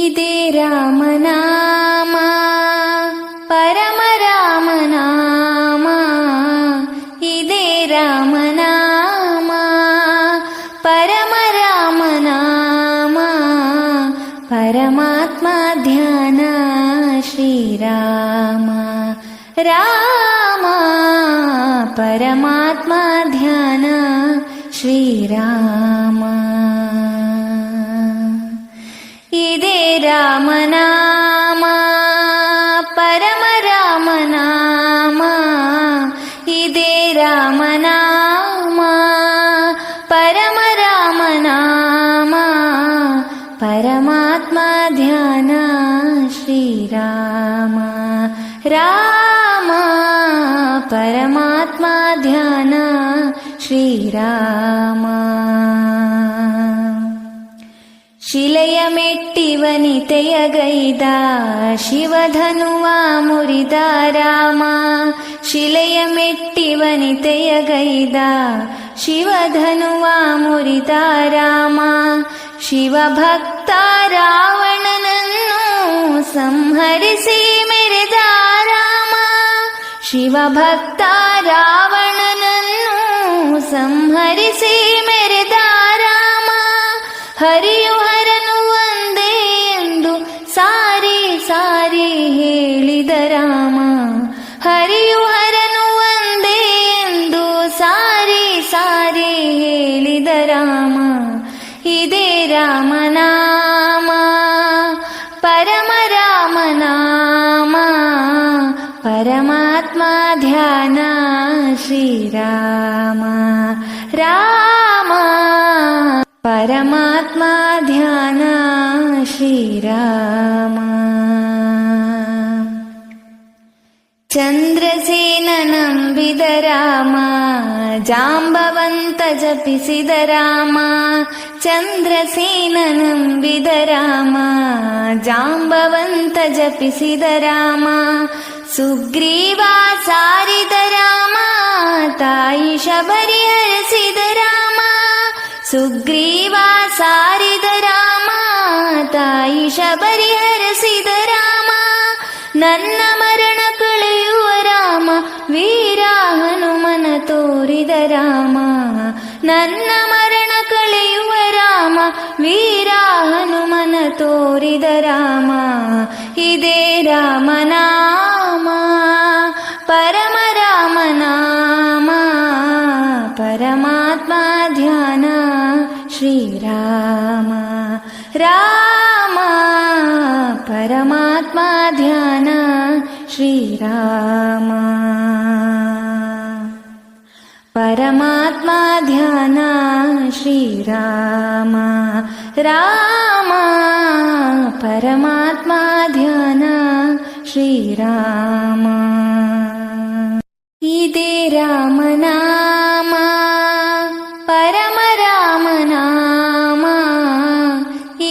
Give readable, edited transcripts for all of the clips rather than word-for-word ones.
ಇದೇ ರಾಮನಾಮ ಪರಮ ರಾಮನಾಮ, ಇದೇ ರಾಮನಾಮ ಪರಮ ರಾಮನಾಮ, ಪರಮಾತ್ಮ ಧ್ಯಾನ ಶ್ರೀರಾಮ ರಾಮ, ಪರಮಾತ್ಮ ಧ್ಯಾನ ಶ್ರೀರಾಮ. ಇದೇ ರಾಮನಾಮ ಪರಮ ರಾಮನಾಮ, ಇದೇ ರಾಮನಾಮ ಪರಮ ರಾಮನಾಮ, ಪರಮಾತ್ಮ ಧ್ಯಾನ ಶ್ರೀರಾಮ ರಾಮ, ಪರಮಾತ್ಮ ಧ್ಯಾನ ಶ್ರೀರಾಮ. ಶಿಲೆಯ ಮೆಟ್ಟಿವನಿತೆಯಗೈದ ಶಿವಧನುವ ಮುರಿದ ರಾಮ, ಶಿಲೆಯ ಮೆಟ್ಟಿವನಿತೆಯಗೈದ ಶಿವಧನುವ ಮುರಿದ ರಾಮ, ಶಿವಭಕ್ತ ರಾವಣನನ್ನು ಸಂಹರಿಸಿ ಮೆರೆದ ರಾಮ, ಶಿವಭಕ್ತ ರಾವಣನನ್ನು ಸಂಹರಿಸಿ ಮೆರೆದ ರಾಮ, ಹರಿಯು ಹರನು ಒಂದೇ ಎಂದು ಸಾರಿ ಸಾರಿ ಹೇಳಿದ ರಾಮ, ಹರಿಯು ಹರನು ಒಂದೇ ಎಂದು ಸಾರಿ ಸಾರಿ ಹೇಳಿದ ರಾಮ. ಇದೇ ರಾಮನಾಮ ಪರಮ ರಾಮನಾಮ, ಪರಮಾತ್ಮ ಧ್ಯಾನ ಶ್ರೀರಾಮ ರಾಮ, ಪರಮಾತ್ಮ ಧ್ಯಾನ ಶ್ರೀರಾಮ. ಚಂದ್ರಸೇನ ನಂಬಿದ ರಾಮ, ಜಾಂಬವಂತ ಜಪಿಸಿದ ರಾಮ, ಚಂದ್ರಸೇನ ನಂಬಿದ ರಾಮ, ಜಾಂಬವಂತ ಜಪಿಸಿದ ರಾಮ, ಸುಗ್ರೀವ ಸಾರಿದ ರಾಮ, ತಾಯಿ ಶಬರಿ ಹರಿಸಿದ ರಾಮ, ಸುಗ್ರೀವ ಸಾರಿದ ರಾಮ, ತಾಯಿ ಶಬರಿ ಹರಿಸಿದ ರಾಮ, ನನ್ನ ಮರಣ ಕಳೆಯುವ ರಾಮ, ವೀರ ಹನುಮನ ತೋರಿದ ರಾಮ, ನನ್ನ ಮರಣ ಕಳೆಯುವ ರಾಮ, ವೀರ ಹನುಮನ ತೋರಿದ ರಾಮ. ಇದೇ ರಾಮನಾಮ ಪರಮ ರಾಮನಾಮ, ಪರಮಾತ್ಮ ಧ್ಯಾನ ಶ್ರೀರಾಮ ರಾಮ, ಪರಮಾತ್ಮ ಧ್ಯಾನ ಶ್ರೀರಾಮ, ಪರಮಾತ್ಮ ಧ್ಯಾನ ಶ್ರೀರಾಮ ರಾಮ, ಪರಮಾತ್ಮ ಧ್ಯಾನ ಶ್ರೀರಾಮ. ಇದೇ ರಾಮನಾಮ ಪರಮ ರಾಮನಾಮ,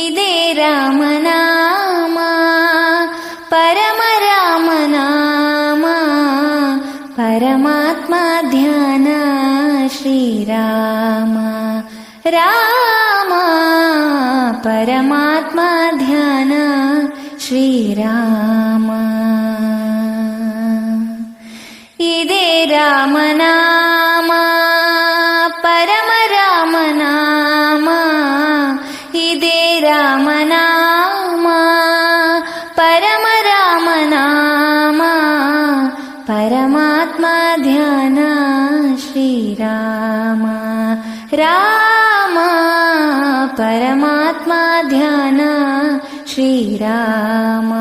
ಇದೇ ರಾಮನಾಮ ಪರಮ ರಾಮನಾಮ, ಪರಮಾತ್ಮ ಧ್ಯಾನ ಶ್ರೀರಾಮ ರಾಮ, ಪರಮಾತ್ಮ ಧ್ಯಾನ ಶ್ರೀರಾಮ. ಇದೇ ರಾಮನಾಮ ಪರಮ ರಾಮನಾಮ, ಇದೇ ರಾಮನಾಮ ಪರಮ ರಾಮನಾಮ, ಪರಮಾತ್ಮ ಧ್ಯಾನ ಶ್ರೀರಾಮ ರಾಮ, ಪರಮಾತ್ಮ ಧ್ಯಾನ ಶ್ರೀರಾಮ.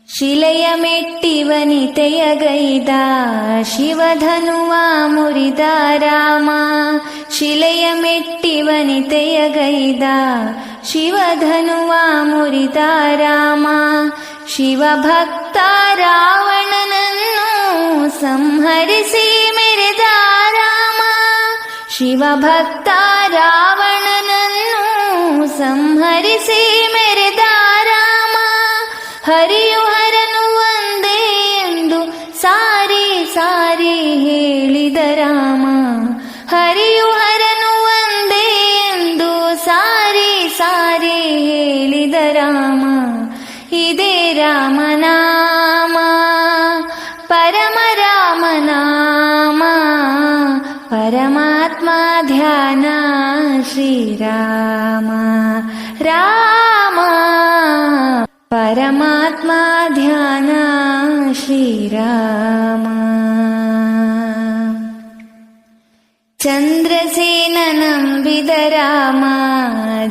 ಶಿಲೆಯ ಮೆಟ್ಟಿವನಿತೆಯಗೈದ ಶಿವಧನುವ ಮುರಿದ ರಾಮ, ಶಿಲೆಯ ಮೆಟ್ಟಿವನಿತೆಯಗೈದ ಶಿವಧನುವ ಮುರಿದ ರಾಮ, ಶಿವಭಕ್ತ ರಾವಣನನ್ನು ಸಂಹರಿಸಿ ಮೆರೆದ ರಾಮ, ಶಿವಭಕ್ತ ರಾವಣನನ್ನು ಸಂಹರಿಸಿ ಮೆರೆದ ರಾಮ, ಹರಿಯು ಹರನು ಒಂದೇ ಎಂದು ಸಾರಿ ಸಾರಿ ಹೇಳಿದ ರಾಮ, ಹರಿಯು ಹರನು ಒಂದೇ ಎಂದು ಸಾರಿ ಸಾರಿ ರಾಮ ಇದೇ ರಾಮನಾಮ ಪರಮ ರಾಮನಾಮ ಪರಮಾತ್ಮ ಧ್ಯಾನ ಶ್ರೀರಾಮ ರಾಮ ಪರಮಾತ್ಮ ಧ್ಯಾನ ಶ್ರೀರಾಮ ಚಂದ್ರಸೇನನಂಬಿದ ರಾಮ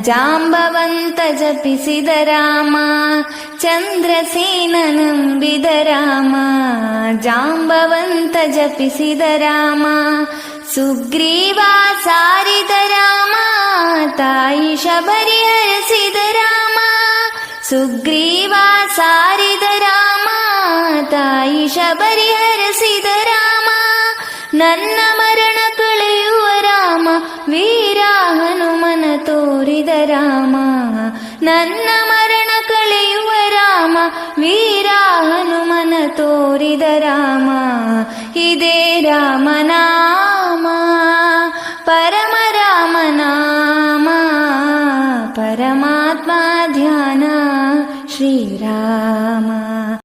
ಜಾಂಬವಂತ ಜಪಿಸಿದ ರಾಮ ಚಂದ್ರಸೇನನಂಬಿದ ರಾಮ ಜಾಂಬವಂತ ಜಪಿಸಿದ ರಾಮ ಸುಗ್ರೀವ ಸಾರಿದ ರಾಮ ತಾಯಿ ಶಬರಿ ಹರಸಿದ ರಾಮ ಸುಗ್ರೀವ ಸಾರಿದ ರಾಮ ತಾಯಿ ಶಬರಿ ಹರಸಿದ ರಾಮ ನನ್ನ ಮರಣ ಕಳೆಯುವ ರಾಮ ವೀರ ಹನುಮನ ತೋರಿದ ರಾಮ ನನ್ನ ಮರಣ ಕಳೆಯುವ ರಾಮ ವೀರ ಹನುಮನ ತೋರಿದ ರಾಮ ಇದೇ ರಾಮನಾಮ ಪರಮ ರಾಮನಾಮ ಪರಮಾತ್ಮ ಧ್ಯಾನ ಶ್ರೀರಾಮ